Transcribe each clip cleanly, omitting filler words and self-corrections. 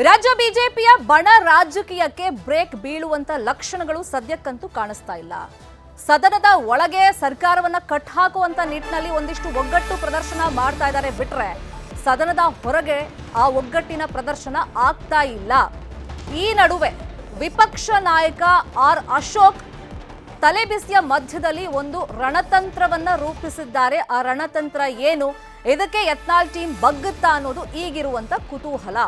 ರಾಜ್ಯ ಬಿಜೆಪಿಯ ಬಣ ರಾಜಕೀಯಕ್ಕೆ ಬ್ರೇಕ್ ಬೀಳುವಂತ ಲಕ್ಷಣಗಳು ಸದ್ಯಕ್ಕಂತೂ ಕಾಣಿಸ್ತಾ ಇಲ್ಲ. ಸದನದ ಒಳಗೆ ಸರ್ಕಾರವನ್ನ ಕಟ್ ಹಾಕುವಂತ ನಿಟ್ಟಿನಲ್ಲಿ ಒಂದಿಷ್ಟು ಒಗ್ಗಟ್ಟು ಪ್ರದರ್ಶನ ಮಾಡ್ತಾ ಇದ್ದಾರೆ ಬಿಟ್ರೆ ಸದನದ ಹೊರಗೆ ಆ ಒಗ್ಗಟ್ಟಿನ ಪ್ರದರ್ಶನ ಆಗ್ತಾ ಇಲ್ಲ. ಈ ನಡುವೆ ವಿಪಕ್ಷ ನಾಯಕ ಆರ್ ಅಶೋಕ್ ತಲೆಬಿಸಿಯ ಮಧ್ಯದಲ್ಲಿ ಒಂದು ರಣತಂತ್ರವನ್ನ ರೂಪಿಸಿದ್ದಾರೆ. ಆ ರಣತಂತ್ರ ಏನು, ಇದಕ್ಕೆ ಯತ್ನಾಳ್ ಟೀಮ್ ಬಗ್ಗುತ್ತಾ ಅನ್ನೋದು ಈಗಿರುವಂತ ಕುತೂಹಲ.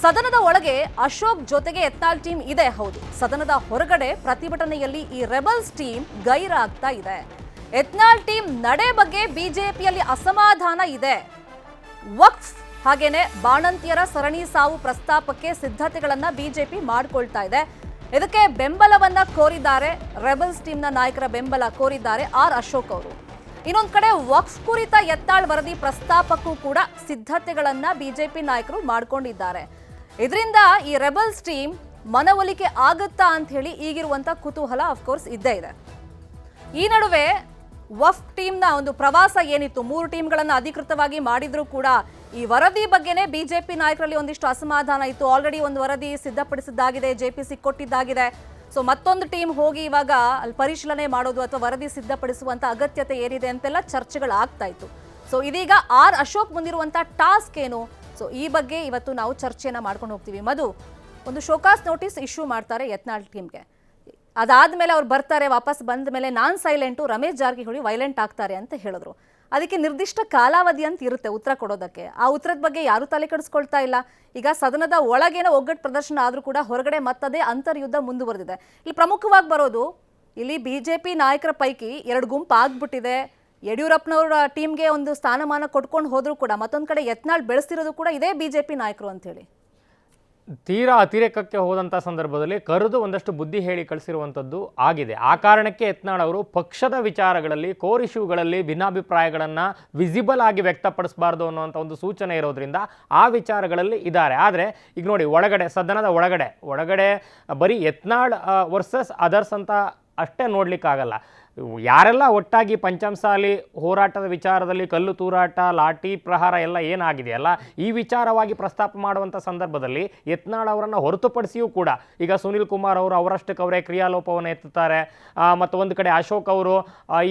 ಸದನದ ಒಳಗೆ ಅಶೋಕ್ ಜೊತೆಗೆ ಯತ್ನಾಳ್ ಟೀಮ್ ಇದೆ, ಹೌದು. ಸದನದ ಹೊರಗಡೆ ಪ್ರತಿಭಟನೆಯಲ್ಲಿ ಈ ರೆಬಲ್ಸ್ ಟೀಮ್ ಗೈರಾಗ್ತಾ ಇದೆ. ಯತ್ನಾಳ್ ಟೀಮ್ ನಡೆ ಬಗ್ಗೆ ಬಿಜೆಪಿಯಲ್ಲಿ ಅಸಮಾಧಾನ ಇದೆ. ವಕ್ಫ್ ಹಾಗೇನೆ ಬಾಣಂತಿಯರ ಸರಣಿ ಸಾವು ಪ್ರಸ್ತಾಪಕ್ಕೆ ಸಿದ್ಧತೆಗಳನ್ನ ಬಿಜೆಪಿ ಮಾಡಿಕೊಳ್ತಾ ಇದೆ. ಇದಕ್ಕೆ ಬೆಂಬಲವನ್ನ ಕೋರಿದ್ದಾರೆ, ರೆಬಲ್ಸ್ ಟೀಮ್ನ ನಾಯಕರ ಬೆಂಬಲ ಕೋರಿದ್ದಾರೆ ಆರ್ ಅಶೋಕ್ ಅವರು. ಇನ್ನೊಂದು ಕಡೆ ವಕ್ಫ್ ಕುರಿತ ಯತ್ನಾಳ್ ವರದಿ ಪ್ರಸ್ತಾಪಕ್ಕೂ ಕೂಡ ಸಿದ್ಧತೆಗಳನ್ನ ಬಿಜೆಪಿ ನಾಯಕರು ಮಾಡಿಕೊಂಡಿದ್ದಾರೆ. ಇದರಿಂದ ಈ ರೆಬಲ್ಸ್ ಟೀಮ್ ಮನವೊಲಿಕೆ ಆಗುತ್ತಾ ಅಂತ ಹೇಳಿ ಈಗಿರುವಂತ ಕುತೂಹಲ ಅಫ್ಕೋರ್ಸ್ ಇದ್ದೇ ಇದೆ. ಈ ನಡುವೆ ವಕ್ಫ್ ಟೀಮ್ನ ಒಂದು ಪ್ರವಾಸ ಏನಿತ್ತು, 3 ಟೀಮ್ಗಳನ್ನ ಅಧಿಕೃತವಾಗಿ ಮಾಡಿದ್ರು ಕೂಡ ಈ ವರದಿ ಬಗ್ಗೆನೇ ಬಿಜೆಪಿ ನಾಯಕರಲ್ಲಿ ಒಂದಿಷ್ಟು ಅಸಮಾಧಾನ ಇತ್ತು. ಆಲ್ರೆಡಿ ಒಂದು ವರದಿ ಸಿದ್ಧಪಡಿಸಿದ್ದಾಗಿದೆ, ಜೆಪಿಸಿ ಕೊಟ್ಟಿದ್ದಾಗಿದೆ. ಸೊ ಮತ್ತೊಂದು ಟೀಮ್ ಹೋಗಿ ಇವಾಗ ಅಲ್ಲಿ ಪರಿಶೀಲನೆ ಮಾಡೋದು ಅಥವಾ ವರದಿ ಸಿದ್ಧಪಡಿಸುವಂತ ಅಗತ್ಯತೆ ಏನಿದೆ ಅಂತೆಲ್ಲ ಚರ್ಚೆಗಳಾಗ್ತಾ ಇತ್ತು. ಸೊ ಇದೀಗ ಆರ್ ಅಶೋಕ್ ಮುಂದಿರುವಂತ ಟಾಸ್ಕ್ ಏನು, ಸೊ ಈ ಬಗ್ಗೆ ಇವತ್ತು ನಾವು ಚರ್ಚೆಯನ್ನ ಮಾಡ್ಕೊಂಡು ಹೋಗ್ತೀವಿ. ಮಧು, ಒಂದು ಶೋಕಾಸ್ ನೋಟಿಸ್ ಇಶ್ಯೂ ಮಾಡ್ತಾರೆ ಯತ್ನಾಳ್ ಟೀಮ್ಗೆ. ಅದಾದ್ಮೇಲೆ ಅವ್ರು ಬರ್ತಾರೆ, ವಾಪಸ್ ಬಂದ ಮೇಲೆ ನಾನ್ ಸೈಲೆಂಟು, ರಮೇಶ್ ಜಾರಕಿಹೊಳಿ ವೈಲೆಂಟ್ ಆಗ್ತಾರೆ ಅಂತ ಹೇಳಿದ್ರು. ಅದಕ್ಕೆ ನಿರ್ದಿಷ್ಟ ಕಾಲಾವಧಿ ಅಂತ ಇರುತ್ತೆ ಉತ್ತರ ಕೊಡೋದಕ್ಕೆ. ಆ ಉತ್ತರದ ಬಗ್ಗೆ ಯಾರು ತಲೆ ಕೆಡಿಸ್ಕೊಳ್ತಾ ಇಲ್ಲ. ಈಗ ಸದನದ ಒಳಗೇನೋ ಒಗ್ಗಟ್ಟು ಪ್ರದರ್ಶನ ಆದ್ರೂ ಕೂಡ ಹೊರಗಡೆ ಮತ್ತದೇ ಅಂತರ್ಯುದ್ಧ ಮುಂದುವರೆದಿದೆ. ಇಲ್ಲಿ ಪ್ರಮುಖವಾಗಿ ಬರೋದು, ಇಲ್ಲಿ ಬಿಜೆಪಿ ನಾಯಕರ ಪೈಕಿ 2 ಗುಂಪು ಆಗ್ಬಿಟ್ಟಿದೆ. ಯಡಿಯೂರಪ್ಪನವರ ಟೀಮ್ಗೆ ಒಂದು ಸ್ಥಾನಮಾನ ಕೊಟ್ಕೊಂಡು ಹೋದ್ರು ಕೂಡ ಮತ್ತೊಂದು ಕಡೆ ಯತ್ನಾಳ್ ಬೆಳೆಸ್ತಿರೋದು ಕೂಡ ಇದೇ ಬಿಜೆಪಿ ನಾಯಕರು ಅಂತ ಹೇಳಿ ತೀರಾ ಅತಿರೇಕಕ್ಕೆ ಹೋದಂಥ ಸಂದರ್ಭದಲ್ಲಿ ಕರೆದು ಒಂದಷ್ಟು ಬುದ್ಧಿ ಹೇಳಿ ಕಳಿಸಿರುವಂಥದ್ದು ಆಗಿದೆ. ಆ ಕಾರಣಕ್ಕೆ ಯತ್ನಾಳ್ ಅವರು ಪಕ್ಷದ ವಿಚಾರಗಳಲ್ಲಿ, ಕೋರ್ ಇಶ್ಯೂಗಳಲ್ಲಿ ಭಿನ್ನಾಭಿಪ್ರಾಯಗಳನ್ನು ವಿಸಿಬಲ್ ಆಗಿ ವ್ಯಕ್ತಪಡಿಸಬಾರ್ದು ಅನ್ನುವಂಥ ಒಂದು ಸೂಚನೆ ಇರೋದ್ರಿಂದ ಆ ವಿಚಾರಗಳಲ್ಲಿ ಇದ್ದಾರೆ. ಆದರೆ ಈಗ ನೋಡಿ, ಸದನದ ಒಳಗಡೆ ಬರೀ ಯತ್ನಾಳ್ ವರ್ಸಸ್ ಅದರ್ಸ್ ಅಂತ ಅಷ್ಟೇ ನೋಡ್ಲಿಕ್ಕಾಗಲ್ಲ. ಯಾರೆಲ್ಲ ಒಟ್ಟಾಗಿ ಪಂಚಮಸಾಲಿ ಹೋರಾಟದ ವಿಚಾರದಲ್ಲಿ ಕಲ್ಲು ತೂರಾಟ, ಲಾಠಿ ಪ್ರಹಾರ ಎಲ್ಲ ಏನಾಗಿದೆಯಲ್ಲ, ಈ ವಿಚಾರವಾಗಿ ಪ್ರಸ್ತಾಪ ಮಾಡುವಂಥ ಸಂದರ್ಭದಲ್ಲಿ ಯತ್ನಾಳ್ ಅವರನ್ನು ಹೊರತುಪಡಿಸಿಯೂ ಕೂಡ ಈಗ ಸುನಿಲ್ ಕುಮಾರ್ ಅವರು ಅವರಷ್ಟಕ್ಕೆ ಅವರೇ ಕ್ರಿಯಾಲೋಪವನ್ನು ಎತ್ತುತ್ತಾರೆ. ಮತ್ತು ಒಂದು ಕಡೆ ಅಶೋಕ್ ಅವರು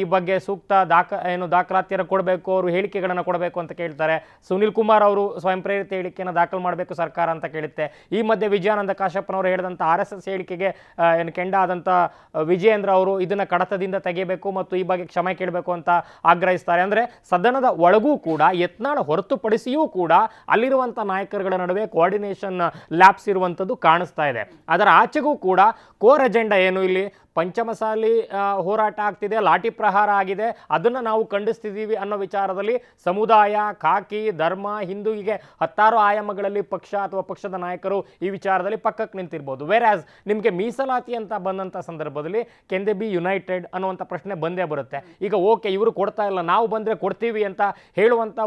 ಈ ಬಗ್ಗೆ ಸೂಕ್ತ ದಾಖಲಾತಿಯನ್ನು ಕೊಡಬೇಕು, ಅವರು ಹೇಳಿಕೆಗಳನ್ನು ಕೊಡಬೇಕು ಅಂತ ಕೇಳ್ತಾರೆ. ಸುನಿಲ್ ಕುಮಾರ್ ಅವರು ಸ್ವಯಂ ಪ್ರೇರಿತ ಹೇಳಿಕೆಯನ್ನು ದಾಖಲು ಮಾಡಬೇಕು ಸರ್ಕಾರ ಅಂತ ಕೇಳುತ್ತೆ. ಈ ಮಧ್ಯೆ ವಿಜಯಾನಂದ ಕಾಶ್ಯಪ್ಪನವರು ಹೇಳಿದಂಥ RSS ಹೇಳಿಕೆಗೆ ಕೆಂಡ ಆದಂಥ ವಿಜಯೇಂದ್ರ ಅವರು ಇದನ್ನು ಕಡತದಿಂದ ಬೇಕು ಮತ್ತು ಈ ಬಗ್ಗೆ ಕ್ಷಮೆ ಕೇಳಬೇಕು ಅಂತ ಆಗ್ರಹಿಸ್ತಾರೆ. ಅಂದ್ರೆ ಸದನದ ಒಳಗೂ ಕೂಡ ಯತ್ನಾಳ್ ಹೊರತುಪಡಿಸಿಯೂ ಕೂಡ ಅಲ್ಲಿರುವಂತ ನಾಯಕರುಗಳ ನಡುವೆ ಕೋಆರ್ಡಿನೇಷನ್ ಲ್ಯಾಪ್ಸ್ ಇರುವಂತದ್ದು ಕಾಣಿಸ್ತಾ ಇದೆ. ಅದರ ಆಚೆಗೂ ಕೂಡ ಕೋರ್ ಅಜೆಂಡಾ ಏನು, ಇಲ್ಲಿ ಪಂಚಮಸಾಲಿ ಹೋರಾಟ ಆಗ್ತಿದೆ, ಲಾಠಿ ಪ್ರಹಾರ ಆಗಿದೆ, ಅದನ್ನು ನಾವು ಖಂಡಿಸ್ತಿದ್ದೀವಿ ಅನ್ನೋ ವಿಚಾರದಲ್ಲಿ ಸಮುದಾಯ, ಖಾಕಿ, ಧರ್ಮ, ಹಿಂದೂ ಹೀಗೆ 10 ಆಯಾಮಗಳಲ್ಲಿ ಪಕ್ಷ ಅಥವಾ ಪಕ್ಷದ ನಾಯಕರು ಈ ವಿಚಾರದಲ್ಲಿ ಪಕ್ಕಕ್ಕೆ ನಿಂತಿರ್ಬೋದು. ವೇರಾಸ್ ನಿಮಗೆ ಮೀಸಲಾತಿ ಅಂತ ಬಂದಂಥ ಸಂದರ್ಭದಲ್ಲಿ ಕೆನ್ ದೇ ಬಿ ಯುನೈಟೆಡ್ ಅನ್ನುವಂಥ ಪ್ರಶ್ನೆ ಬಂದೇ ಬರುತ್ತೆ. ಈಗ ಓಕೆ, ಇವರು ಕೊಡ್ತಾ ಇಲ್ಲ, ನಾವು ಬಂದರೆ ಕೊಡ್ತೀವಿ ಅಂತ ಹೇಳುವಂಥ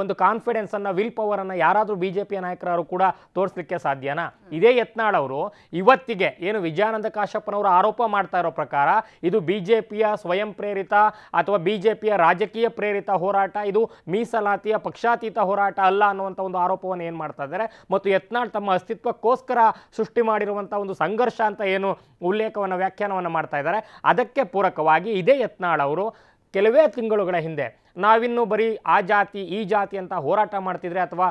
ಒಂದು ಕಾನ್ಫಿಡೆನ್ಸನ್ನು, ವಿಲ್ ಪವರನ್ನು ಯಾರಾದರೂ ಬಿಜೆಪಿಯ ನಾಯಕರು ಕೂಡ ತೋರಿಸಲಿಕ್ಕೆ ಸಾಧ್ಯನಾ? ಇದೇ ಯತ್ನಾಳ್ ಅವರು ಇವತ್ತಿಗೆ ಏನು ವಿಜಯಾನಂದ ಕಾಶ್ಯಪ್ಪನವರು ಆರೋಪ ಮಾಡ್ತಾ ಇರೋ ಪ್ರಕಾರ ಇದು ಬಿಜೆಪಿಯ ಸ್ವಯಂ ಪ್ರೇರಿತ ಅಥವಾ ಬಿಜೆಪಿಯ ರಾಜಕೀಯ ಪ್ರೇರಿತ ಹೋರಾಟ, ಇದು ಮೀಸಲಾತಿಯ ಪಕ್ಷಾತೀತ ಹೋರಾಟ ಅಲ್ಲ ಅನ್ನುವಂಥ ಒಂದು ಆರೋಪವನ್ನು ಏನು ಮಾಡ್ತಾ ಇದ್ದಾರೆ. ಮತ್ತು ಯತ್ನಾಳ್ ತಮ್ಮ ಅಸ್ತಿತ್ವಕ್ಕೋಸ್ಕರ ಸೃಷ್ಟಿ ಮಾಡಿರುವಂಥ ಒಂದು ಸಂಘರ್ಷ ಅಂತ ಏನು ಉಲ್ಲೇಖವನ್ನು, ವ್ಯಾಖ್ಯಾನವನ್ನು ಮಾಡ್ತಾ ಇದ್ದಾರೆ, ಅದಕ್ಕೆ ಪೂರಕವಾಗಿ ಇದೇ ಯತ್ನಾಳ್ ಅವರು ಕೆಲವೇ ತಿಂಗಳುಗಳ ಹಿಂದೆ ನಾವಿನ್ನು ಬರೀ ಆ ಜಾತಿ ಈ ಜಾತಿ ಅಂತ ಹೋರಾಟ ಮಾಡ್ತಿದ್ರೆ ಅಥವಾ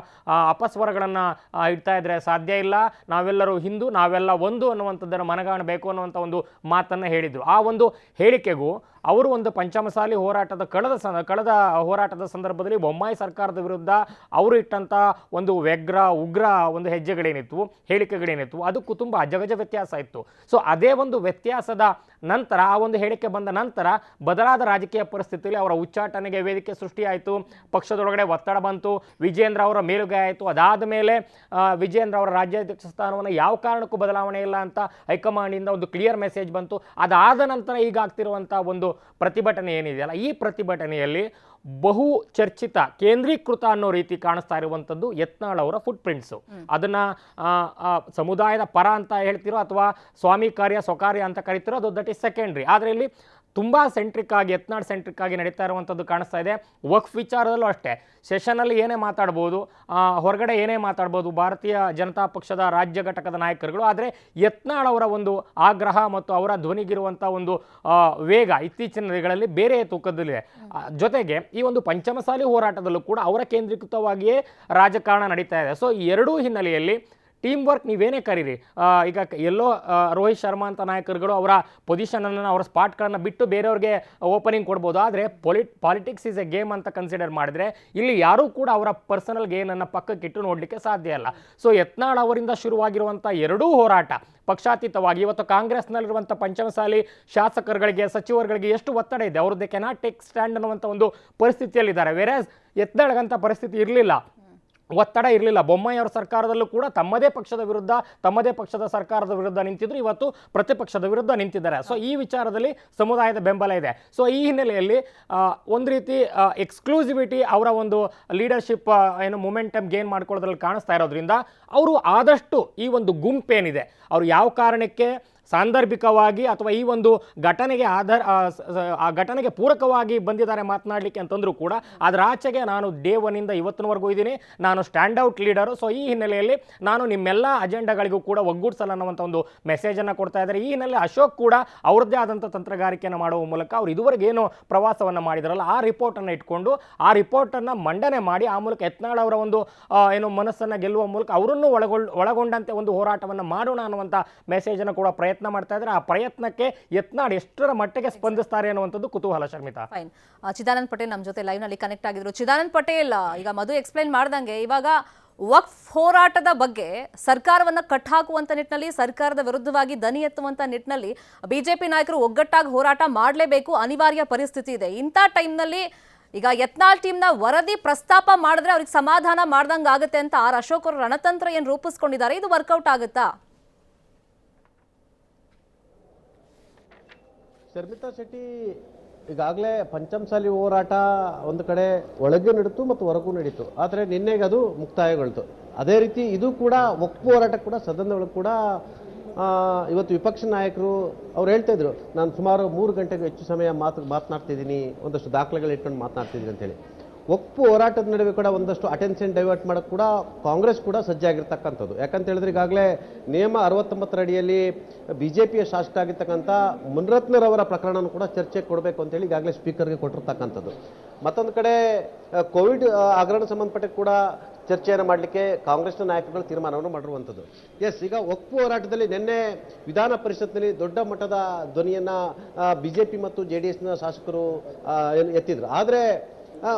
ಅಪಸ್ವರಗಳನ್ನು ಇಡ್ತಾ ಇದ್ರೆ ಸಾಧ್ಯ ಇಲ್ಲ, ನಾವೆಲ್ಲರೂ ಹಿಂದೂ, ನಾವೆಲ್ಲ ಒಂದು ಅನ್ನುವಂಥದ್ದನ್ನು ಮನಗಾಣಬೇಕು ಅನ್ನುವಂಥ ಒಂದು ಮಾತನ್ನು ಹೇಳಿದರು. ಆ ಒಂದು ಹೇಳಿಕೆಗೂ ಅವರು ಒಂದು ಪಂಚಮಸಾಲಿ ಹೋರಾಟದ ಕಳೆದ ಹೋರಾಟದ ಸಂದರ್ಭದಲ್ಲಿ ಬೊಮ್ಮಾಯಿ ಸರ್ಕಾರದ ವಿರುದ್ಧ ಅವರು ಇಟ್ಟಂಥ ಒಂದು ಉಗ್ರ ಒಂದು ಹೆಜ್ಜೆಗಳೇನಿತ್ತು, ಹೇಳಿಕೆಗಳೇನಿತ್ತು, ಅದಕ್ಕೂ ತುಂಬ ಅಜಗಜ ವ್ಯತ್ಯಾಸ ಇತ್ತು. ಸೊ ಅದೇ ಒಂದು ವ್ಯತ್ಯಾಸದ ನಂತರ, ಆ ಒಂದು ಹೇಳಿಕೆ ಬಂದ ನಂತರ ಬದಲಾದ ರಾಜಕೀಯ ಪರಿಸ್ಥಿತಿಯಲ್ಲಿ ಅವರ ಉಚ್ಚಾಟನೆಗೆ ವೇದಿಕೆ ಸೃಷ್ಟಿಯಾಯಿತು, ಪಕ್ಷದೊಳಗಡೆ ಒತ್ತಡ ಬಂತು, ವಿಜಯೇಂದ್ರ ಅವರ ಮೇಲುಗೈ ಆಯಿತು. ಅದಾದ ಮೇಲೆ ವಿಜಯೇಂದ್ರ ಅವರ ರಾಜ್ಯಾಧ್ಯಕ್ಷ ಸ್ಥಾನವನ್ನು ಯಾವ ಕಾರಣಕ್ಕೂ ಬದಲಾವಣೆ ಇಲ್ಲ ಅಂತ ಹೈಕಮಾಂಡಿಂದ ಒಂದು ಕ್ಲಿಯರ್ ಮೆಸೇಜ್ ಬಂತು. ಅದಾದ ನಂತರ ಈಗ ಆಗ್ತಿರುವಂಥ ಒಂದು ಪ್ರತಿಭಟನೆ ಏನಿದೆಯಲ್ಲ, ಈ ಪ್ರತಿಭಟನೆಯಲ್ಲಿ ಬಹು ಚರ್ಚಿತ, ಕೇಂದ್ರೀಕೃತ ಅನ್ನೋ ರೀತಿ ಕಾಣಿಸ್ತಾ ಇರುವಂಥದ್ದು ಯತ್ನಾಳ್ ಅವರ ಫುಟ್ ಪ್ರಿಂಟ್ಸು. ಅದನ್ನ ಸಮುದಾಯದ ಪರ ಅಂತ ಹೇಳ್ತಿರೋ ಅಥವಾ ಸ್ವಾಮಿ ಕಾರ್ಯ ಸ್ವಕಾರ್ಯ ಅಂತ ಕರಿತಿರೋ, ಅದು ದಟ್ ಇಸ್ ಸೆಕೆಂಡ್ರಿ. ಆದರೆ ಇಲ್ಲಿ ತುಂಬ ಸೆಂಟ್ರಿಕ್ ಆಗಿ ಯತ್ನಾಳ್ ಸೆಂಟ್ರಿಕ್ ಆಗಿ ನಡೀತಾ ಇರುವಂಥದ್ದು ಕಾಣಿಸ್ತಾ ಇದೆ. ವಕ್ಫ್ ವಿಚಾರದಲ್ಲೂ ಅಷ್ಟೇ ಸೆಷನಲ್ಲಿ ಏನೇ ಮಾತಾಡ್ಬೋದು, ಹೊರಗಡೆ ಏನೇ ಮಾತಾಡ್ಬೋದು ಭಾರತೀಯ ಜನತಾ ಪಕ್ಷದ ರಾಜ್ಯ ಘಟಕದ ನಾಯಕರುಗಳು. ಆದರೆ ಯತ್ನಾಳ್ ಅವರ ಒಂದು ಆಗ್ರಹ ಮತ್ತು ಅವರ ಧ್ವನಿಗಿರುವಂಥ ಒಂದು ವೇಗ ಇತ್ತೀಚಿನ ದಿನಗಳಲ್ಲಿ ಬೇರೆ ತೂಕದಲ್ಲಿದೆ. ಜೊತೆಗೆ ಈ ಒಂದು ಪಂಚಮಸಾಲಿ ಹೋರಾಟದಲ್ಲೂ ಕೂಡ ಅವರ ಕೇಂದ್ರೀಕೃತವಾಗಿಯೇ ರಾಜಕಾರಣ ನಡೀತಾ ಇದೆ. ಸೊ ಈ ಎರಡೂ ಹಿನ್ನೆಲೆಯಲ್ಲಿ ಟೀಮ್ ವರ್ಕ್ ನೀವೇನೇ ಕರೀರಿ, ಈಗ ಎಲ್ಲೋ ರೋಹಿತ್ ಶರ್ಮಾ ಅಂತ ನಾಯಕರುಗಳು ಅವರ ಪೊಸಿಷನನ್ನು ಅವರ ಸ್ಪಾಟ್ಗಳನ್ನು ಬಿಟ್ಟು ಬೇರೆಯವ್ರಿಗೆ ಓಪನಿಂಗ್ ಕೊಡ್ಬೋದು. ಆದರೆ ಪಾಲಿಟಿಕ್ಸ್ ಈಸ್ ಎ ಗೇಮ್ ಅಂತ ಕನ್ಸಿಡರ್ ಮಾಡಿದರೆ ಇಲ್ಲಿ ಯಾರೂ ಕೂಡ ಅವರ ಪರ್ಸನಲ್ ಗೇನನ್ನು ಪಕ್ಕಕ್ಕಿಟ್ಟು ನೋಡಲಿಕ್ಕೆ ಸಾಧ್ಯ ಇಲ್ಲ. ಸೊ ಯತ್ನಾಳ್ ಅವರಿಂದ ಶುರುವಾಗಿರುವಂಥ ಎರಡೂ ಹೋರಾಟ ಪಕ್ಷಾತೀತವಾಗಿ ಇವತ್ತು ಕಾಂಗ್ರೆಸ್ನಲ್ಲಿರುವಂಥ ಪಂಚಮಸಾಲಿ ಶಾಸಕರುಗಳಿಗೆ ಸಚಿವರುಗಳಿಗೆ ಎಷ್ಟು ಒತ್ತಡ ಇದೆ, ಅವ್ರದ್ದು ಕೆನಾಟ್ ಟೇಕ್ ಸ್ಟ್ಯಾಂಡ್ ಅನ್ನುವಂಥ ಒಂದು ಪರಿಸ್ಥಿತಿಯಲ್ಲಿದ್ದಾರೆ. ವೇರ್ಯಾಸ್ ಯತ್ನಾಳ್ಗಂಥ ಪರಿಸ್ಥಿತಿ ಇರಲಿಲ್ಲ, ಒತ್ತಡ ಇರಲಿಲ್ಲ. ಬೊಮ್ಮಾಯಿ ಅವರ ಸರ್ಕಾರದಲ್ಲೂ ಕೂಡ ತಮ್ಮದೇ ಪಕ್ಷದ ಸರ್ಕಾರದ ವಿರುದ್ಧ ನಿಂತಿದ್ರು, ಇವತ್ತು ಪ್ರತಿಪಕ್ಷದ ವಿರುದ್ಧ ನಿಂತಿದ್ದಾರೆ. ಸೊ ಈ ವಿಚಾರದಲ್ಲಿ ಸಮುದಾಯದ ಬೆಂಬಲ ಇದೆ. ಸೊ ಈ ಹಿನ್ನೆಲೆಯಲ್ಲಿ ಒಂದು ರೀತಿ ಎಕ್ಸ್ಕ್ಲೂಸಿವಿಟಿ ಅವರ ಒಂದು ಲೀಡರ್ಶಿಪ್ ಏನು ಮೊಮೆಂಟಮ್ ಗೇನ್ ಮಾಡ್ಕೊಳ್ಳೋದ್ರಲ್ಲಿ ಕಾಣಿಸ್ತಾ ಇರೋದ್ರಿಂದ ಅವರು ಆದಷ್ಟು ಈ ಒಂದು ಗುಂಪೇನಿದೆ ಅವರು ಯಾವ ಕಾರಣಕ್ಕೆ ಸಾಂದರ್ಭಿಕವಾಗಿ ಅಥವಾ ಈ ಒಂದು ಘಟನೆಗೆ ಆ ಘಟನೆಗೆ ಪೂರಕವಾಗಿ ಬಂದಿದ್ದಾರೆ ಮಾತನಾಡಲಿಕ್ಕೆ ಅಂತಂದ್ರೂ ಕೂಡ ಅದರ ಆಚೆಗೆ ನಾನು ಡೇ ಒನ್ನಿಂದ ಇವತ್ತಿನವರೆಗೂ ಇದ್ದೀನಿ, ನಾನು ಸ್ಟ್ಯಾಂಡ್ ಔಟ್ ಲೀಡರು. ಸೊ ಈ ಹಿನ್ನೆಲೆಯಲ್ಲಿ ನಾನು ನಿಮ್ಮೆಲ್ಲ ಅಜೆಂಡಾಗಳಿಗೂ ಕೂಡ ಒಗ್ಗೂಡಿಸಲ್ಲ ಅನ್ನುವಂಥ ಒಂದು ಮೆಸೇಜನ್ನು ಕೊಡ್ತಾ ಇದ್ದಾರೆ. ಈ ಹಿನ್ನೆಲೆ ಅಶೋಕ್ ಕೂಡ ಅವ್ರದ್ದೇ ಆದಂಥ ತಂತ್ರಗಾರಿಕೆಯನ್ನು ಮಾಡುವ ಮೂಲಕ ಅವ್ರು ಇದುವರೆಗೆ ಏನು ಪ್ರವಾಸವನ್ನು ಮಾಡಿದಾರಲ್ಲ ಆ ರಿಪೋರ್ಟನ್ನು ಇಟ್ಕೊಂಡು ಆ ರಿಪೋರ್ಟನ್ನು ಮಂಡನೆ ಮಾಡಿ ಆ ಮೂಲಕ ಯತ್ನಾಳ್ ಅವರ ಒಂದು ಏನು ಮನಸ್ಸನ್ನು ಗೆಲ್ಲುವ ಮೂಲಕ ಅವರನ್ನು ಒಳಗೊಂಡಂತೆ ಒಂದು ಹೋರಾಟವನ್ನು ಮಾಡೋಣ ಅನ್ನುವಂಥ ಮೆಸೇಜನ್ನು ಕೂಡ ಪ್ರಯತ್ನ ಮಾಡ್ತಾ ಇದ್ದಾರೆ. ಆ ಪ್ರಯತ್ನಕ್ಕೆ ಯತ್ನಾಳ್ ಎಷ್ಟರ ಮಟ್ಟಿಗೆ ಸ್ಪಂದಿಸ್ತಾರೆ ಅನ್ನುವಂಥದ್ದು ಕುತೂಹಲ. ಶರ್ಮಿತಾ, ಫೈನ್. ಚಿದಾನಂದ್ ಪಟೇಲ್ ನಮ್ಮ ಜೊತೆ ಲೈವ್ ನಲ್ಲಿ ಕನೆಕ್ಟ್ ಆಗಿದ್ರು. ಚಿದಾನಂದ್ ಪಟೇಲ್, ಈಗ ಮಧು ಎಕ್ಸ್ಪ್ಲೈನ್ ಮಾಡ್ದಂಗೆ ಇವಾಗ ವಕ್ಫ್ ಹೋರಾಟದ ಬಗ್ಗೆ ಸರ್ಕಾರವನ್ನ ಕಟ್ಟಾಕುವಂತ ನಿಟ್ಟಿನಲ್ಲಿ, ಸರ್ಕಾರದ ವಿರುದ್ಧವಾಗಿ ದನಿ ಎತ್ತುವಂತ ನಿಟ್ಟಿನಲ್ಲಿ ಬಿಜೆಪಿ ನಾಯಕರು ಒಗ್ಗಟ್ಟಾಗಿ ಹೋರಾಟ ಮಾಡಲೇಬೇಕು, ಅನಿವಾರ್ಯ ಪರಿಸ್ಥಿತಿ ಇದೆ. ಇಂಥ ಟೈಮ್ನಲ್ಲಿ ಈಗ ಯತ್ನಾಳ್ ಟೀಮ್ನ ವರದಿ ಪ್ರಸ್ತಾಪ ಮಾಡಿದ್ರೆ ಅವ್ರಿಗೆ ಸಮಾಧಾನ ಮಾಡ್ದಂಗೆ ಆಗುತ್ತೆ ಅಂತ ಆರ್ ಅಶೋಕ್ ಅವರು ರಣತಂತ್ರ ಏನು ರೂಪಿಸ್ಕೊಂಡಿದ್ದಾರೆ, ಇದು ವರ್ಕೌಟ್ ಆಗುತ್ತಾ? ಶರ್ಮಿತಾ ಶೆಟ್ಟಿ, ಈಗಾಗಲೇ ಪಂಚಮಸಾಲಿ ಹೋರಾಟ ಒಂದು ಕಡೆ ಒಳಗೂ ನಡೀತು ಮತ್ತು ಹೊರಗೂ ನಡೀತು. ಆದರೆ ನಿನ್ನೆಗೆ ಅದು ಮುಕ್ತಾಯಗೊಳ್ತು. ಅದೇ ರೀತಿ ಇದು ಕೂಡ ವಕ್ಫ್ ಹೋರಾಟ ಕೂಡ ಸದನದ ಒಳಗೆ ಕೂಡ ಇವತ್ತು ವಿಪಕ್ಷ ನಾಯಕರು ಅವ್ರು ಹೇಳ್ತಾ ಇದ್ರು, ನಾನು ಸುಮಾರು 3 ಗಂಟೆಗೂ ಹೆಚ್ಚು ಸಮಯ ಮಾತನಾಡ್ತಿದ್ದೀನಿ, ಒಂದಷ್ಟು ದಾಖಲೆಗಳು ಇಟ್ಕೊಂಡು ಮಾತನಾಡ್ತಿದ್ದೀನಿ ಅಂತೇಳಿ. ವಕ್ಫ್ ಹೋರಾಟದ ನಡುವೆ ಕೂಡ ಒಂದಷ್ಟು ಅಟೆನ್ಷನ್ ಡೈವರ್ಟ್ ಮಾಡೋಕ್ಕೆ ಕೂಡ ಕಾಂಗ್ರೆಸ್ ಕೂಡ ಸಜ್ಜಾಗಿರ್ತಕ್ಕಂಥದ್ದು. ಯಾಕಂತ ಹೇಳಿದ್ರೆ ಈಗಾಗಲೇ ನಿಯಮ 69 ಅಡಿಯಲ್ಲಿ ಬಿಜೆಪಿಯ ಶಾಸಕ ಆಗಿರ್ತಕ್ಕಂಥ ಮುನ್ರತ್ನರವರ ಪ್ರಕರಣನೂ ಕೂಡ ಚರ್ಚೆಗೆ ಕೊಡಬೇಕು ಅಂತೇಳಿ ಈಗಾಗಲೇ ಸ್ಪೀಕರ್ಗೆ ಕೊಟ್ಟಿರ್ತಕ್ಕಂಥದ್ದು. ಮತ್ತೊಂದು ಕಡೆ ಕೋವಿಡ್ ಹಗರಣ ಸಂಬಂಧಪಟ್ಟ ಕೂಡ ಚರ್ಚೆಯನ್ನು ಮಾಡಲಿಕ್ಕೆ ಕಾಂಗ್ರೆಸ್ನ ನಾಯಕರುಗಳು ತೀರ್ಮಾನವನ್ನು ಮಾಡಿರುವಂಥದ್ದು. ಈಗ ವಕ್ಫ್ ಹೋರಾಟದಲ್ಲಿ ನಿನ್ನೆ ವಿಧಾನ ಪರಿಷತ್ನಲ್ಲಿ ದೊಡ್ಡ ಮಟ್ಟದ ಧ್ವನಿಯನ್ನು ಬಿಜೆಪಿ ಮತ್ತು JDSನ ಶಾಸಕರು ಎತ್ತಿದ್ರು. ಆದರೆ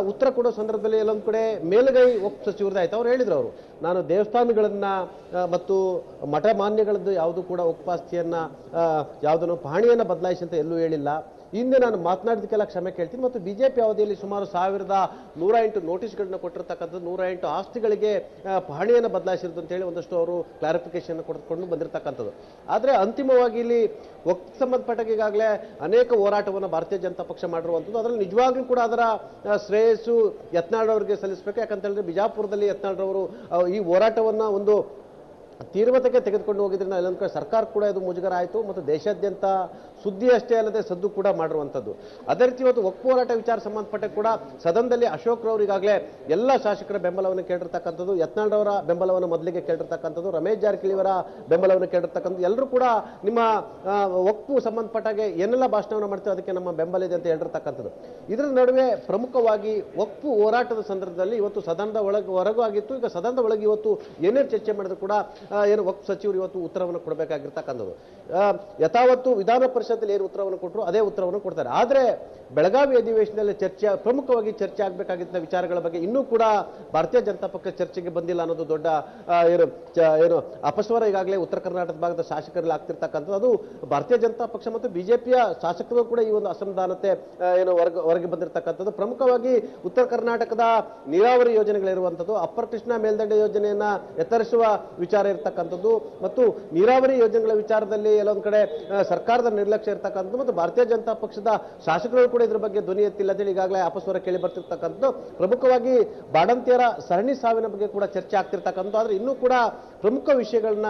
ಉತ್ತರ ಕೊಡೋ ಸಂದರ್ಭದಲ್ಲಿ ಎಲ್ಲೊಂದು ಕಡೆ ಮೇಲುಗೈ ವಕ್ಫ್ ಸಚಿವರದಾಯ್ತು. ಅವ್ರು ಹೇಳಿದ್ರು, ನಾನು ದೇವಸ್ಥಾನಗಳನ್ನ ಮತ್ತು ಮಠ ಮಾನ್ಯಗಳದ್ದು ಯಾವುದು ಕೂಡ ವಕ್ಫಾಸ್ತಿಯನ್ನ ಯಾವುದನ್ನು ಪಹಣಿಯನ್ನು ಬದಲಾಯಿಸಿ ಅಂತ ಎಲ್ಲೂ ಹೇಳಿಲ್ಲ. ಹಿಂದೆ ನಾನು ಮಾತನಾಡಿದಕ್ಕೆಲ್ಲ ಕ್ಷಮೆ ಕೇಳ್ತೀನಿ. ಮತ್ತು ಬಿಜೆಪಿ ಅವಧಿಯಲ್ಲಿ ಸುಮಾರು 1108 ನೋಟಿಸ್ಗಳನ್ನ ಕೊಟ್ಟಿರ್ತಕ್ಕಂಥದ್ದು, 108 ಆಸ್ತಿಗಳಿಗೆ ಪಹಣಿಯನ್ನು ಬದಲಾಯಿಸಿರೋದು ಅಂತೇಳಿ ಒಂದಷ್ಟು ಅವರು ಕ್ಲಾರಿಫಿಕೇಶನ್ ಕೊಡ್ಕೊಂಡು ಬಂದಿರತಕ್ಕಂಥದ್ದು. ಆದರೆ ಅಂತಿಮವಾಗಿ ಇಲ್ಲಿ ವಕ್ಫ್ ಸಂಬಂಧಪಟ್ಟ ಈಗಾಗಲೇ ಅನೇಕ ಹೋರಾಟವನ್ನು ಭಾರತೀಯ ಜನತಾ ಪಕ್ಷ ಮಾಡಿರುವಂಥದ್ದು. ಅದರಲ್ಲಿ ನಿಜವಾಗ್ಲೂ ಕೂಡ ಅದರ ಶ್ರೇಯಸ್ಸು ಯತ್ನಾಳ್ ಅವರಿಗೆ ಸಲ್ಲಿಸಬೇಕು. ಯಾಕಂತ ಹೇಳಿದ್ರೆ ಬಿಜಾಪುರದಲ್ಲಿ ಯತ್ನಾಳ್ ಅವರು ಈ ಹೋರಾಟವನ್ನು ಒಂದು ತೀವ್ರತೆಗೆ ತೆಗೆದುಕೊಂಡು ಹೋಗಿದ್ರಿಂದ ಎಲ್ಲೊಂದು ಕಡೆ ಸರ್ಕಾರ ಕೂಡ ಇದು ಮುಜುಗರ ಆಯಿತು ಮತ್ತು ದೇಶಾದ್ಯಂತ ಸುದ್ದಿ ಅಷ್ಟೇ ಅಲ್ಲದೆ ಸದ್ದು ಕೂಡ ಮಾಡಿರುವಂಥದ್ದು. ಅದೇ ರೀತಿ ಇವತ್ತು ವಕ್ಫ್ ಹೋರಾಟ ವಿಚಾರ ಸಂಬಂಧಪಟ್ಟ ಕೂಡ ಸದನದಲ್ಲಿ ಅಶೋಕ್ ರವರು ಈಗಾಗಲೇ ಎಲ್ಲ ಶಾಸಕರ ಬೆಂಬಲವನ್ನು ಕೇಳಿರ್ತಕ್ಕಂಥದ್ದು, ಯತ್ನಾಳ್ ಅವರ ಬೆಂಬಲವನ್ನು ಮೊದಲಿಗೆ ಕೇಳಿರ್ತಕ್ಕಂಥದ್ದು, ರಮೇಶ್ ಜಾರಕಿಹೊಳಿ ಅವರ ಬೆಂಬಲವನ್ನು ಕೇಳಿರ್ತಕ್ಕಂಥದ್ದು. ಎಲ್ಲರೂ ಕೂಡ ನಿಮ್ಮ ವಕ್ಫ್ ಸಂಬಂಧಪಟ್ಟಾಗೆ ಏನೆಲ್ಲ ಭಾಷಣವನ್ನು ಮಾಡ್ತೀವಿ ಅದಕ್ಕೆ ನಮ್ಮ ಬೆಂಬಲ ಇದೆ ಅಂತ ಹೇಳಿರ್ತಕ್ಕಂಥದ್ದು. ಇದರ ನಡುವೆ ಪ್ರಮುಖವಾಗಿ ವಕ್ಫ್ ಹೋರಾಟದ ಸಂದರ್ಭದಲ್ಲಿ ಇವತ್ತು ಸದನದ ಹೊರಗೂ ಆಗಿತ್ತು. ಈಗ ಸದನದ ಒಳಗೆ ಇವತ್ತು ಏನೇ ಚರ್ಚೆ ಮಾಡಿದ್ರು ಕೂಡ ಏನು ವಕ್ಫ್ ಸಚಿವರು ಇವತ್ತು ಉತ್ತರವನ್ನು ಕೊಡಬೇಕಾಗಿರ್ತಕ್ಕಂಥದ್ದು. ಯಥಾವತ್ತು ವಿಧಾನ ಪರಿಷತ್ತಲ್ಲಿ ಏನು ಉತ್ತರವನ್ನು ಕೊಟ್ಟರು ಅದೇ ಉತ್ತರವನ್ನು ಕೊಡ್ತಾರೆ. ಆದರೆ ಬೆಳಗಾವಿ ಅಧಿವೇಶನದಲ್ಲಿ ಪ್ರಮುಖವಾಗಿ ಚರ್ಚೆ ಆಗಬೇಕಾಗಿದ್ದ ವಿಚಾರಗಳ ಬಗ್ಗೆ ಇನ್ನೂ ಕೂಡ ಭಾರತೀಯ ಜನತಾ ಪಕ್ಷ ಚರ್ಚೆಗೆ ಬಂದಿಲ್ಲ ಅನ್ನೋದು ದೊಡ್ಡ ಏನು ಅಪಸ್ವರ ಈಗಾಗಲೇ ಉತ್ತರ ಕರ್ನಾಟಕದ ಭಾಗದ ಶಾಸಕರಲ್ಲಿ ಆಗ್ತಿರ್ತಕ್ಕಂಥದ್ದು. ಅದು ಭಾರತೀಯ ಜನತಾ ಪಕ್ಷ ಮತ್ತು ಬಿಜೆಪಿಯ ಶಾಸಕರು ಕೂಡ ಈ ಒಂದು ಅಸಮಾಧಾನತೆ ಏನು ಹೊರಗೆ ಬಂದಿರತಕ್ಕಂಥದ್ದು. ಪ್ರಮುಖವಾಗಿ ಉತ್ತರ ಕರ್ನಾಟಕದ ನೀರಾವರಿ ಯೋಜನೆಗಳಿರುವಂಥದ್ದು, ಅಪ್ಪರ್ ಕೃಷ್ಣಾ ಮೇಲ್ದಂಡೆ ಯೋಜನೆಯನ್ನ ಎತ್ತರಿಸುವ ವಿಚಾರ ಇರ್ತಕ್ಕಂಥದ್ದು ಮತ್ತು ನೀರಾವರಿ ಯೋಜನೆಗಳ ವಿಚಾರದಲ್ಲಿ ಎಲ್ಲೊಂದು ಕಡೆ ಸರ್ಕಾರದ ನಿರ್ಲಕ್ಷ್ಯ ಇರ್ತಕ್ಕಂಥದ್ದು ಮತ್ತು ಭಾರತೀಯ ಜನತಾ ಪಕ್ಷದ ಶಾಸಕರು ಕೂಡ ಇದ್ರ ಬಗ್ಗೆ ಧ್ವನಿ ಎತ್ತಿಲ್ಲ ಅಂತೇಳಿ ಈಗಾಗಲೇ ಅಪಸ್ವರ ಕೇಳಿ ಬರ್ತಿರ್ತಕ್ಕಂಥದ್ದು. ಪ್ರಮುಖವಾಗಿ ಬಾಣಂತಿಯರ ಸರಣಿ ಸಾವಿನ ಬಗ್ಗೆ ಕೂಡ ಚರ್ಚೆ ಆಗ್ತಿರ್ತಕ್ಕಂಥದ್ದು. ಆದ್ರೆ ಇನ್ನೂ ಕೂಡ ಪ್ರಮುಖ ವಿಷಯಗಳನ್ನ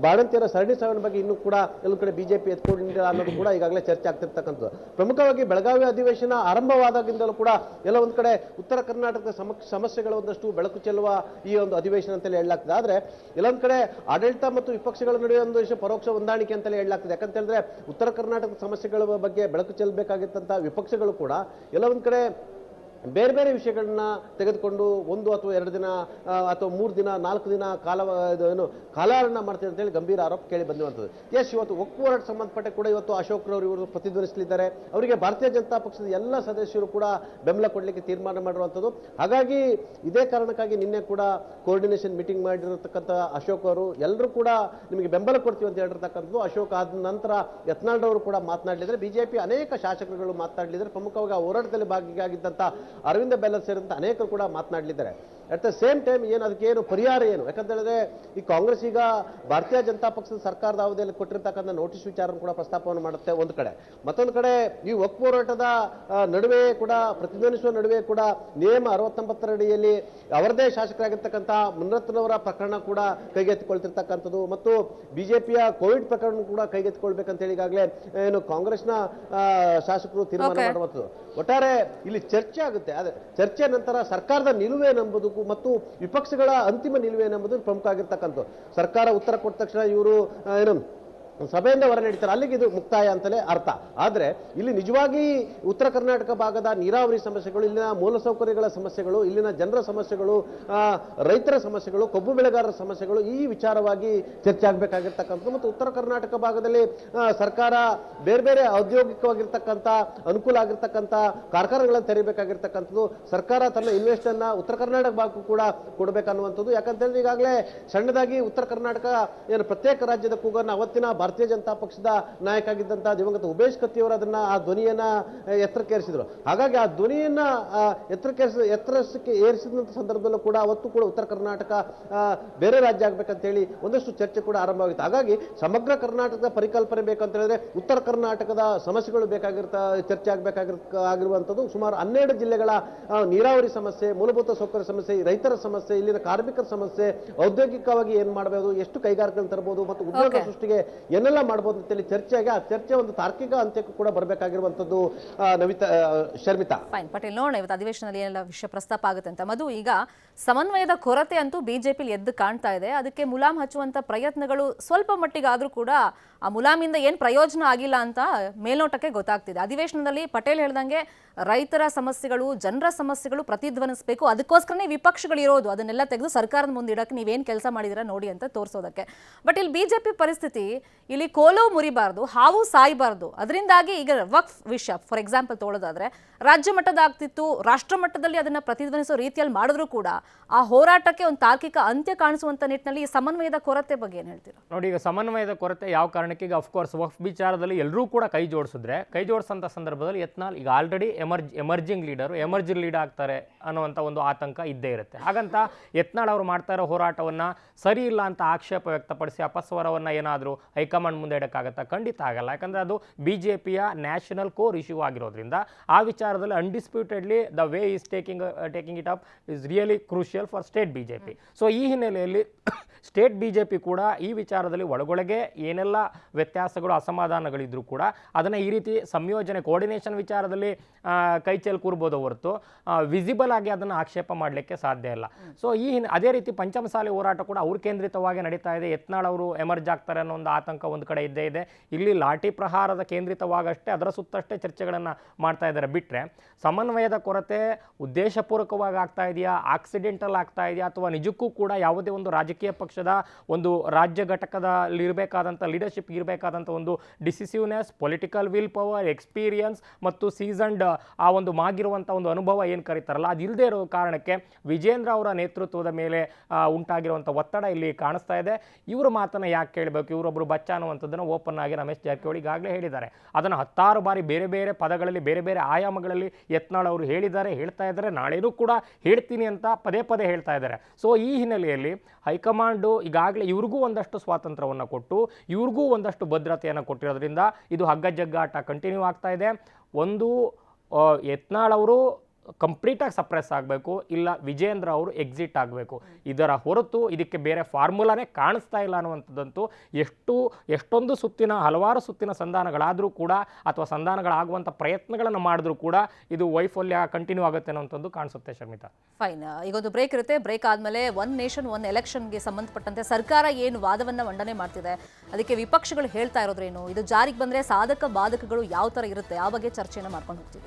ಬಾಣಂತಿಯರ ಸರಣಿ ಸಾವಿನ ಬಗ್ಗೆ ಇನ್ನೂ ಕೂಡ ಎಲ್ಲೊಂದು ಕಡೆ ಬಿಜೆಪಿ ಎತ್ಕೊಂಡಿಲ್ಲ ಅನ್ನೋದು ಕೂಡ ಈಗಾಗಲೇ ಚರ್ಚೆ ಆಗ್ತಿರ್ತಕ್ಕಂಥದ್ದು. ಪ್ರಮುಖವಾಗಿ ಬೆಳಗಾವಿ ಅಧಿವೇಶನ ಆರಂಭವಾದಾಗಿಂದಲೂ ಕೂಡ ಎಲ್ಲ ಒಂದ್ ಕಡೆ ಉತ್ತರ ಕರ್ನಾಟಕದ ಸಮಸ್ಯೆಗಳ ಒಂದಷ್ಟು ಬೆಳಕು ಚೆಲ್ಲುವ ಈ ಒಂದು ಅಧಿವೇಶನ ಅಂತಲೇ ಹೇಳಲಾಗ್ತದೆ. ಆದ್ರೆ ಎಲ್ಲೊಂದ್ ಕಡೆ ಆಡಳಿತ ಮತ್ತು ವಿಪಕ್ಷಗಳ ನಡುವೆ ಒಂದು ಪರೋಕ್ಷ ಹೊಂದಾಣಿಕೆ ಅಂತಲೇ ಹೇಳಲಾಗ್ತದೆ. ಯಾಕಂತ ಹೇಳಿದ್ರೆ ಉತ್ತರ ಕರ್ನಾಟಕದ ಸಮಸ್ಯೆಗಳ ಬಗ್ಗೆ ಬೆಳಕು ಚೆಲ್ಲಬೇಕಾಗಿದ್ದಂತ ವಿಪಕ್ಷಗಳು ಕೂಡ ಎಲ್ಲ ಒಂದ್ ಕಡೆ ಬೇರೆ ಬೇರೆ ವಿಷಯಗಳನ್ನ ತೆಗೆದುಕೊಂಡು 1 ಅಥವಾ 2 ದಿನ ಅಥವಾ 3 ದಿನ 4 ದಿನ ಕಾಲಹರಣ ಮಾಡ್ತಾರೆ ಅಂತೇಳಿ ಗಂಭೀರ ಆರೋಪ ಕೇಳಿ ಬಂದಿರುವಂಥದ್ದು. ಇವತ್ತು ಒಕ್ಕೂ ಹೋರಾಟ ಸಂಬಂಧಪಟ್ಟ ಕೂಡ ಇವತ್ತು ಅಶೋಕ್ ರವರು ಇವರು ಪ್ರತಿಧ್ವನಿಸಲಿದ್ದಾರೆ. ಅವರಿಗೆ ಭಾರತೀಯ ಜನತಾ ಪಕ್ಷದ ಎಲ್ಲ ಸದಸ್ಯರು ಕೂಡ ಬೆಂಬಲ ಕೊಡಲಿಕ್ಕೆ ತೀರ್ಮಾನ ಮಾಡಿರುವಂಥದ್ದು. ಹಾಗಾಗಿ ಇದೇ ಕಾರಣಕ್ಕಾಗಿ ನಿನ್ನೆ ಕೂಡ ಕೋಆರ್ಡಿನೇಷನ್ ಮೀಟಿಂಗ್ ಮಾಡಿರತಕ್ಕಂಥ ಅಶೋಕ್ ಅವರು ಎಲ್ಲರೂ ಕೂಡ ನಿಮಗೆ ಬೆಂಬಲ ಕೊಡ್ತೀವಿ ಅಂತ ಹೇಳಿರ್ತಕ್ಕಂಥದ್ದು. ಅಶೋಕ್ ಆದ ನಂತರ ಯತ್ನಾಳ್ ಅವರು ಕೂಡ ಮಾತನಾಡಲಿದ್ದಾರೆ. ಬಿಜೆಪಿ ಅನೇಕ ಶಾಸಕರುಗಳು ಮಾತನಾಡಲಿದ್ದಾರೆ. ಪ್ರಮುಖವಾಗಿ ಆ ಹೋರಾಟದಲ್ಲಿ ಭಾಗಿಯಾಗಿದ್ದಂಥ ಅರವಿಂದ ಬೆಲ್ಲದ್ ಸೇರಿದಂತೆ ಅನೇಕರು ಕೂಡ ಮಾತನಾಡಲಿದ್ದಾರೆ. ಅಟ್ ದ ಸೇಮ್ ಟೈಮ್ ಅದಕ್ಕೆ ಪರಿಹಾರ ಏನು? ಯಾಕಂತ ಹೇಳಿದ್ರೆ ಈ ಕಾಂಗ್ರೆಸ್ ಈಗ ಭಾರತೀಯ ಜನತಾ ಪಕ್ಷದ ಸರ್ಕಾರದ ಅವಧಿಯಲ್ಲಿ ಕೊಟ್ಟಿರ್ತಕ್ಕಂಥ ನೋಟಿಸ್ ವಿಚಾರ ಕೂಡ ಪ್ರಸ್ತಾಪವನ್ನು ಮಾಡುತ್ತೆ ಒಂದು ಕಡೆ. ಮತ್ತೊಂದು ಕಡೆ ಈ ಒಕ್ಕೂ ಹೋರಾಟದ ನಡುವೆ ಕೂಡ ಪ್ರತಿಧ್ವನಿಸುವ ನಡುವೆ ಕೂಡ ನಿಯಮ 69 ಅಡಿಯಲ್ಲಿ ಅವರದೇ ಶಾಸಕರಾಗಿರ್ತಕ್ಕಂಥ ಮುನಿರತ್ನವರ ಪ್ರಕರಣ ಕೂಡ ಕೈಗೆತ್ತಿಕೊಳ್ತಿರ್ತಕ್ಕಂಥದ್ದು ಮತ್ತು ಬಿಜೆಪಿಯ ಕೋವಿಡ್ ಪ್ರಕರಣ ಕೂಡ ಕೈಗೆತ್ತಿಕೊಳ್ಬೇಕಂತ ಹೇಳಿ ಈಗಾಗಲೇ ಕಾಂಗ್ರೆಸ್ನ ಶಾಸಕರು ತೀರ್ಮಾನ ಮಾಡುವಂಥದ್ದು. ಒಟ್ಟಾರೆ ಇಲ್ಲಿ ಚರ್ಚೆ ಆಗುತ್ತೆ. ಆದ್ರೆ ಚರ್ಚೆ ನಂತರ ಸರ್ಕಾರದ ನಿಲುವೇನೆಂಬುದು ಮತ್ತು ವಿಪಕ್ಷಗಳ ಅಂತಿಮ ನಿಲುವೇನೆಂಬುದು ಪ್ರಮುಖ ಆಗಿರ್ತಕ್ಕಂಥದ್ದು. ಸರ್ಕಾರ ಉತ್ತರ ಕೊಟ್ಟ ತಕ್ಷಣ ಇವರು ಸಭೆಯಿಂದ ಹೊರ ನಡೀತಾರೆ, ಅಲ್ಲಿಗೆ ಇದು ಮುಕ್ತಾಯ ಅಂತಲೇ ಅರ್ಥ. ಆದ್ರೆ ಇಲ್ಲಿ ನಿಜವಾಗಿ ಉತ್ತರ ಕರ್ನಾಟಕ ಭಾಗದ ನೀರಾವರಿ ಸಮಸ್ಯೆಗಳು, ಇಲ್ಲಿನ ಮೂಲಸೌಕರ್ಯಗಳ ಸಮಸ್ಯೆಗಳು, ಇಲ್ಲಿನ ಜನರ ಸಮಸ್ಯೆಗಳು, ರೈತರ ಸಮಸ್ಯೆಗಳು, ಕಬ್ಬು ಬೆಳೆಗಾರರ ಸಮಸ್ಯೆಗಳು ಈ ವಿಚಾರವಾಗಿ ಚರ್ಚೆ ಆಗಬೇಕಾಗಿರ್ತಕ್ಕಂಥದ್ದು. ಮತ್ತು ಉತ್ತರ ಕರ್ನಾಟಕ ಭಾಗದಲ್ಲಿ ಸರ್ಕಾರ ಬೇರೆ ಬೇರೆ ಔದ್ಯೋಗಿಕವಾಗಿರ್ತಕ್ಕಂಥ ಅನುಕೂಲ ಆಗಿರ್ತಕ್ಕಂಥ ಕಾರ್ಖಾನೆಗಳನ್ನು ತೆರೀಬೇಕಾಗಿರ್ತಕ್ಕಂಥದ್ದು. ಸರ್ಕಾರ ತನ್ನ ಇನ್ವೆಸ್ಟ್ ಅನ್ನ ಉತ್ತರ ಕರ್ನಾಟಕ ಭಾಗಕ್ಕೂ ಕೂಡ ಕೊಡಬೇಕನ್ನುವಂಥದ್ದು. ಯಾಕಂತಂದ್ರೆ ಈಗಾಗಲೇ ಸಣ್ಣದಾಗಿ ಉತ್ತರ ಕರ್ನಾಟಕ ಪ್ರತ್ಯೇಕ ರಾಜ್ಯದ ಕೂಗನ್ನು ಅವತ್ತಿನ ಭಾರತೀಯ ಜನತಾ ಪಕ್ಷದ ನಾಯಕ ಆಗಿದ್ದಂತಹ ದಿವಂಗತ ಉಮೇಶ್ ಕತ್ತಿಯವರು ಅದನ್ನ ಆ ಧ್ವನಿಯನ್ನ ಎತ್ತರಕ್ಕೇರಿಸಿದ್ರು. ಹಾಗಾಗಿ ಆ ಧ್ವನಿಯನ್ನ ಎತ್ತರಕ್ಕೆ ಏರಿಸಿದಂತ ಸಂದರ್ಭದಲ್ಲೂ ಕೂಡ ಅವತ್ತು ಕೂಡ ಉತ್ತರ ಕರ್ನಾಟಕ ಬೇರೆ ರಾಜ್ಯ ಆಗ್ಬೇಕಂತ ಹೇಳಿ ಒಂದಷ್ಟು ಚರ್ಚೆ ಕೂಡ ಆರಂಭವಾಗಿತ್ತು. ಹಾಗಾಗಿ ಸಮಗ್ರ ಕರ್ನಾಟಕದ ಪರಿಕಲ್ಪನೆ ಬೇಕಂತ ಹೇಳಿದ್ರೆ ಉತ್ತರ ಕರ್ನಾಟಕದ ಸಮಸ್ಯೆಗಳು ಚರ್ಚೆ ಆಗಿರುವಂತದ್ದು. ಸುಮಾರು 12 ಜಿಲ್ಲೆಗಳ ನೀರಾವರಿ ಸಮಸ್ಯೆ, ಮೂಲಭೂತ ಸೌಕರ್ಯ ಸಮಸ್ಯೆ, ರೈತರ ಸಮಸ್ಯೆ, ಇಲ್ಲಿನ ಕಾರ್ಮಿಕರ ಸಮಸ್ಯೆ, ಔದ್ಯೋಗಿಕವಾಗಿ ಏನ್ ಮಾಡಬಹುದು, ಎಷ್ಟು ಕೈಗಾರಿಕೆಗಳನ್ನು ತರಬಹುದು ಮತ್ತು ಉದ್ಯೋಗ ಸೃಷ್ಟಿಗೆ ಏನೆಲ್ಲ ಮಾಡಬಹುದು ಅಂತೇಳಿ ಚರ್ಚೆಗೆ ಆ ಚರ್ಚೆ ಒಂದು ತಾರ್ಕಿಕ ಅಂತ್ಯಕ್ಕೂ ಕೂಡ ಬರಬೇಕಾಗಿರುವಂತದ್ದು. ಶರ್ಮಿತಾ ಫೈನ್ ಪಟೇಲ್, ನೋಡೋಣ ಇವತ್ತು ಅಧಿವೇಶನದಲ್ಲಿ ಏನೆಲ್ಲ ವಿಷಯ ಪ್ರಸ್ತಾಪ ಆಗುತ್ತೆ ಅಂತ. ಮಧು, ಈಗ ಸಮನ್ವಯದ ಕೊರತೆ ಅಂತೂ ಬಿಜೆಪಿಲಿ ಎದ್ದು ಕಾಣ್ತಾ ಇದೆ. ಅದಕ್ಕೆ ಮುಲಾಮ್ ಹಚ್ಚುವಂತ ಪ್ರಯತ್ನಗಳು ಸ್ವಲ್ಪ ಮಟ್ಟಿಗಾದ್ರೂ ಕೂಡ ಆ ಮುಲಾಮಿಂದ ಏನು ಪ್ರಯೋಜನ ಆಗಿಲ್ಲ ಅಂತ ಮೇಲ್ನೋಟಕ್ಕೆ ಗೊತ್ತಾಗ್ತಿದೆ. ಅಧಿವೇಶನದಲ್ಲಿ ಪಟೇಲ್ ಹೇಳ್ದಂಗೆ ರೈತರ ಸಮಸ್ಯೆಗಳು, ಜನರ ಸಮಸ್ಯೆಗಳು ಪ್ರತಿಧ್ವನಿಸಬೇಕು, ಅದಕ್ಕೋಸ್ಕರನೇ ವಿಪಕ್ಷಗಳು ಇರೋದು, ಅದನ್ನೆಲ್ಲ ತೆಗೆದು ಸರ್ಕಾರದ ಮುಂದೆ ಇಡಕ್ಕೆ ನೀವೇನು ಕೆಲಸ ಮಾಡಿದಿರ ನೋಡಿ ಅಂತ ತೋರಿಸೋದಕ್ಕೆ. ಬಟ್ ಇಲ್ಲಿ ಬಿಜೆಪಿ ಪರಿಸ್ಥಿತಿ, ಇಲ್ಲಿ ಕೋಲು ಮುರಿಬಾರ್ದು, ಹಾವು ಸಾಯಬಾರ್ದು. ಅದರಿಂದಾಗಿ ಈಗ ವಕ್ಫ್ ವಿಷಯ ಫಾರ್ ಎಕ್ಸಾಂಪಲ್ ತಗೊಳ್ಳೋದಾದ್ರೆ ರಾಜ್ಯ ಮಟ್ಟದ ಆಗ್ತಿತ್ತು, ರಾಷ್ಟ್ರ ಮಟ್ಟದಲ್ಲಿ ಅದನ್ನ ಪ್ರತಿಧ್ವನಿಸೋ ರೀತಿಯಲ್ಲಿ ಮಾಡಿದ್ರು ಕೂಡ ಆ ಹೋರಾಟಕ್ಕೆ ಒಂದು ತಾರ್ಕಿಕ ಅಂತ್ಯ ಕಾಣಿಸುವಂತ ನಿಟ್ಟಿನಲ್ಲಿ ಈ ಸಮನ್ವಯದ ಕೊರತೆ ಬಗ್ಗೆ ಏನು ಹೇಳ್ತೀರಾ? ನೋಡಿ, ಈಗ ಸಮನ್ವಯದ ಕೊರತೆ ಯಾವ ಕಾರಣಕ್ಕೆ, ಈಗ ಅಫ್ಕೋರ್ಸ್ ವಕ್ಫ್ ವಿಚಾರದಲ್ಲಿ ಎಲ್ಲರೂ ಕೂಡ ಕೈ ಜೋಡಿಸಂತ ಸಂದರ್ಭದಲ್ಲಿ ಯತ್ನಾಳ್ ಈಗ ಆಲ್ರೆಡಿ ಎಮರ್ಜಿಂಗ್ ಲೀಡ್ ಆಗ್ತಾರೆ ಅನ್ನುವಂಥ ಒಂದು ಆತಂಕ ಇದ್ದೇ ಇರುತ್ತೆ. ಹಾಗಂತ ಯತ್ನಾಳ್ ಅವರು ಮಾಡ್ತಾ ಇರೋ ಹೋರಾಟವನ್ನ ಸರಿ ಇಲ್ಲ ಅಂತ ಆಕ್ಷೇಪ ವ್ಯಕ್ತಪಡಿಸಿ ಅಪಸ್ವರವನ್ನ ಏನಾದರೂ ಹೈಕಮಾಂಡ್ ಮುಂದೆ ಇಡಕ್ಕಾಗತ್ತಾ? ಖಂಡಿತ ಆಗಲ್ಲ. ಯಾಕಂದ್ರೆ ಅದು ಬಿಜೆಪಿಯ ನ್ಯಾಷನಲ್ ಕೋರ್ ಇಶ್ಯೂ ಆಗಿರೋದ್ರಿಂದ ಆ ವಿಚಾರದಲ್ಲಿ ಅನ್ಡಿಸ್ಪ್ಯೂಟೆಡ್ಲಿ the way is taking it up is really crucial for state BJP. So ಈ ಹಿನ್ನೆಲೆಯಲ್ಲಿ ಸ್ಟೇಟ್ ಬಿಜೆಪಿ ಕೂಡ ಈ ವಿಚಾರದಲ್ಲಿ ಒಳಗೊಳಗೆ ಏನೆಲ್ಲ ವ್ಯತ್ಯಾಸಗಳು, ಅಸಮಾಧಾನಗಳಿದ್ರೂ ಕೂಡ ಅದನ್ನು ಈ ರೀತಿ ಸಂಯೋಜನೆ, ಕೋಆರ್ಡಿನೇಷನ್ ವಿಚಾರದಲ್ಲಿ ಕೈ ಚೆಲ್ ಕೂರ್ಬೋದು ಹೊರತು ವಿಸಿಬಲ್ ಆಗಿ ಅದನ್ನು ಆಕ್ಷೇಪ ಮಾಡಲಿಕ್ಕೆ ಸಾಧ್ಯ ಇಲ್ಲ. ಸೊ ಅದೇ ರೀತಿ ಪಂಚಮಸಾಲಿ ಹೋರಾಟ ಕೂಡ ಅವ್ರ ಕೇಂದ್ರಿತವಾಗಿ ನಡೀತಾ ಇದೆ. ಯತ್ನಾಳ್ ಅವರು ಎಮರ್ಜ್ ಆಗ್ತಾರೆ ಅನ್ನೋ ಒಂದು ಆತಂಕ ಒಂದು ಕಡೆ ಇದ್ದೇ ಇದೆ. ಇಲ್ಲಿ ಲಾಠಿ ಪ್ರಹಾರದ ಕೇಂದ್ರಿತವಾಗಷ್ಟೇ, ಅದರ ಸುತ್ತಷ್ಟೇ ಚರ್ಚೆಗಳನ್ನು ಮಾಡ್ತಾ ಇದ್ದಾರೆ. ಬಿಟ್ಟರೆ ಸಮನ್ವಯದ ಕೊರತೆ ಉದ್ದೇಶಪೂರ್ವಕವಾಗಿ ಆಗ್ತಾ ಇದೆಯಾ, ಆಕ್ಸಿಡೆಂಟಲ್ ಆಗ್ತಾ ಇದೆಯಾ, ಅಥವಾ ನಿಜಕ್ಕೂ ಕೂಡ ಯಾವುದೇ ಒಂದು ರಾಜಕೀಯ ಪಕ್ಷದ ಒಂದು ರಾಜ್ಯ ಘಟಕದಲ್ಲಿ ಇರಬೇಕಾದಂಥ ಲೀಡರ್ಶಿಪ್ ಇರಬೇಕಾದಂಥ ಒಂದು ಡಿಸಿಸಿವ್ನೆಸ್, ಪೊಲಿಟಿಕಲ್ ವಿಲ್ ಪವರ್, ಎಕ್ಸ್ಪೀರಿಯನ್ಸ್ ಮತ್ತು ಸೀಸನ್ಡ್ ಆ ಒಂದು ಮಾಗಿರುವಂಥ ಒಂದು ಅನುಭವ ಏನು ಕರೀತಾರಲ್ಲ, ಅದು ಇಲ್ಲದೆ ಇರೋ ಕಾರಣಕ್ಕೆ ವಿಜೇಂದ್ರ ಅವರ ನೇತೃತ್ವದ ಮೇಲೆ ಉಂಟಾಗಿರುವಂಥ ಒತ್ತಡ ಇಲ್ಲಿ ಕಾಣಿಸ್ತಾ ಇದೆ. ಇವರು ಮಾತನ್ನು ಯಾಕೆ ಕೇಳಬೇಕು, ಇವರೊಬ್ಬರು ಬಚ್ಚ ಅನ್ನುವಂಥದ್ದನ್ನು ಓಪನ್ ಆಗಿ ರಮೇಶ್ ಜಾರಕಿಹೊಳಿ ಈಗಾಗಲೇ ಹೇಳಿದ್ದಾರೆ. ಅದನ್ನು 10 ಬಾರಿ ಬೇರೆ ಬೇರೆ ಪದಗಳಲ್ಲಿ, ಬೇರೆ ಬೇರೆ ಆಯಾಮಗಳಲ್ಲಿ ಯತ್ನಾಳ್ ಅವರು ಹೇಳಿದ್ದಾರೆ, ಹೇಳ್ತಾ ಇದ್ದಾರೆ, ನಾಳೆನೂ ಕೂಡ ಹೇಳ್ತೀನಿ ಅಂತ ಪದೇ ಹೇಳ್ತಾ ಇದ್ದಾರೆ. ಸೊ ಈ ಹಿನ್ನೆಲೆಯಲ್ಲಿ ಹೈಕಮಾಂಡ್ ಹೈಕಮಾಂಡು ಈಗಾಗಲೇ ಇವ್ರಿಗೂ ಒಂದಷ್ಟು ಸ್ವಾತಂತ್ರ್ಯವನ್ನು ಕೊಟ್ಟು ಇವ್ರಿಗೂ ಒಂದಷ್ಟು ಭದ್ರತೆಯನ್ನು ಕೊಟ್ಟಿರೋದ್ರಿಂದ ಇದು ಹಗ್ಗಜಗ್ಗಾಟ ಕಂಟಿನ್ಯೂ ಆಗ್ತಾ ಇದೆ. ಒಂದು ಯತ್ನಾಳ್ ಅವರು ಕಂಪ್ಲೀಟಾಗಿ ಸಪ್ರೆಸ್ ಆಗಬೇಕು, ಇಲ್ಲ ವಿಜೇಂದ್ರ ಅವರು ಎಕ್ಸಿಟ್ ಆಗಬೇಕು. ಇದರ ಹೊರತು ಇದಕ್ಕೆ ಬೇರೆ ಫಾರ್ಮುಲಾನೇ ಕಾಣಿಸ್ತಾ ಇಲ್ಲ ಅನ್ನುವಂಥದ್ದಂತೂ ಎಷ್ಟೊಂದು ಹಲವಾರು ಸುತ್ತಿನ ಸಂಧಾನಗಳಾದರೂ ಕೂಡ ಅಥವಾ ಸಂಧಾನಗಳಾಗುವಂಥ ಪ್ರಯತ್ನಗಳನ್ನು ಮಾಡಿದ್ರೂ ಕೂಡ ಇದು ವೈಫಲ್ಯ ಕಂಟಿನ್ಯೂ ಆಗುತ್ತೆ ಅನ್ನೋಂಥದ್ದು ಕಾಣಿಸುತ್ತೆ ಶರ್ಮಿತಾ. ಫೈನ್, ಈಗೊಂದು ಬ್ರೇಕ್ ಇರುತ್ತೆ. ಬ್ರೇಕ್ ಆದಮೇಲೆ ಒನ್ ನೇಷನ್ ಒನ್ ಎಲೆಕ್ಷನ್ಗೆ ಸಂಬಂಧಪಟ್ಟಂತೆ ಸರ್ಕಾರ ಏನು ವಾದವನ್ನು ಮಂಡನೆ ಮಾಡ್ತಿದೆ, ಅದಕ್ಕೆ ವಿಪಕ್ಷಗಳು ಹೇಳ್ತಾ ಇರೋದ್ರೇನು, ಇದು ಜಾರಿಗೆ ಬಂದರೆ ಸಾಧಕ ಬಾಧಕಗಳು ಯಾವ ಥರ ಇರುತ್ತೆ, ಆ ಬಗ್ಗೆ ಚರ್ಚೆಯನ್ನು ಮಾಡ್ಕೊಂಡು ಹೋಗ್ತೀವಿ.